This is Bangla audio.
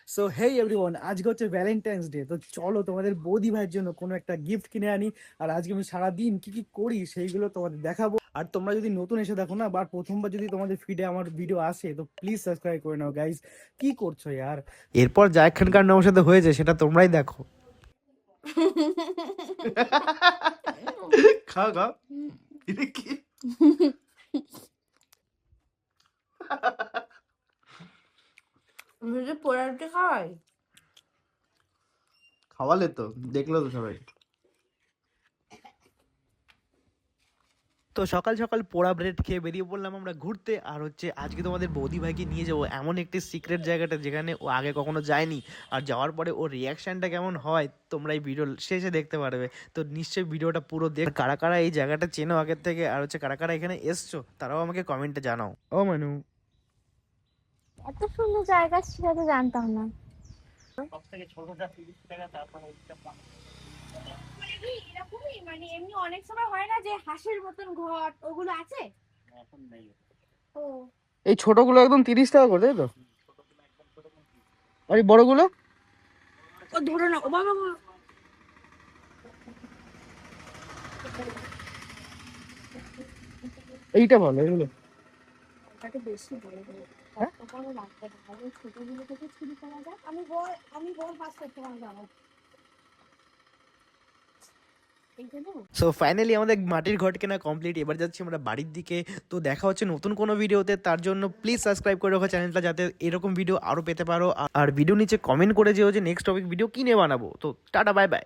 সো হেই এভরিওয়ান, আজকে হচ্ছে ভ্যালেন্টাইন্স ডে। তো চলো তোমাদের বৌদি ভাইয়ের জন্য কোনো একটা গিফট কিনে আনি। আর আজকে আমি সারাদিন কি কি করি সেইগুলো তোমাদের দেখাবো। আর তোমরা যদি নতুন এসে দেখো না, বা প্রথমবার যদি তোমাদের ফিডে আমার ভিডিও আসে, তো প্লিজ সাবস্ক্রাইব করে নাও গাইজ। কি করছো ইয়ার? এরপর যা এখানকার আমার সাথে হয়েছে সেটা তোমরাই দেখো। খাও খাও। এটা কি? পোড়াটি খাওয়াই খাওয়ালে তো, দেখলো তো সবাই। তো সকাল সকাল পোড়া ব্রেড খেয়ে বেরিয়ে পড়লাম আমরা ঘুরতে। আর হচ্ছে আজকে তোমাদের বৌদি ভাইকে নিয়ে যাবো এমন একটি সিক্রেট জায়গাটা যেখানে ও আগে কখনো যায়নি। আর যাওয়ার পরে ওর রিয়াকশনটা কেমন হয় তোমরা এই ভিডিও শেষে দেখতে পারবে। তো নিশ্চয়ই ভিডিওটা পুরো দেখ। কারা কারা এই জায়গাটা চেনো আগের থেকে, আর হচ্ছে কারা কারা এখানে এসছো তারাও আমাকে কমেন্টে জানাও। ও মানু, এত সুন্দর জায়গা সেটা তো জানতাম না। এরকমই মানে এমনি অনেক সময় হয় না যে হাঁসের মতন ঘর, ওগুলো আছে? ও এই ছোটগুলো একদম 30 টাকা করে, তাই তো? আর এই বড়গুলো? ও ধরো না, ও বাবা এইটা ভালো, এগুলো। ওটাকে বেশি বড় বড় হ্যাঁ? অত বড় লাগবে না, আগে ছোটগুলো থেকে শুরু করা যাক। আমি বড় পাস করতে পারবো আমার এইটা দেবো। সো ফাইনালি আমাদের মাটির ঘট কেনা কমপ্লিট। এবার যাচ্ছি আমরা বাড়ির দিকে। তো দেখা হচ্ছে নতুন কোনো ভিডিওতে। তার জন্য প্লিজ সাবস্ক্রাইব করে রাখো চ্যানেলটা, যাতে এরকম ভিডিও আরও পেতে পারো। আর ভিডিও নিচে কমেন্ট করে যেও যে নেক্সট টপিক ভিডিও কী নিয়ে বানাবো। তো টাটা, বাই বাই।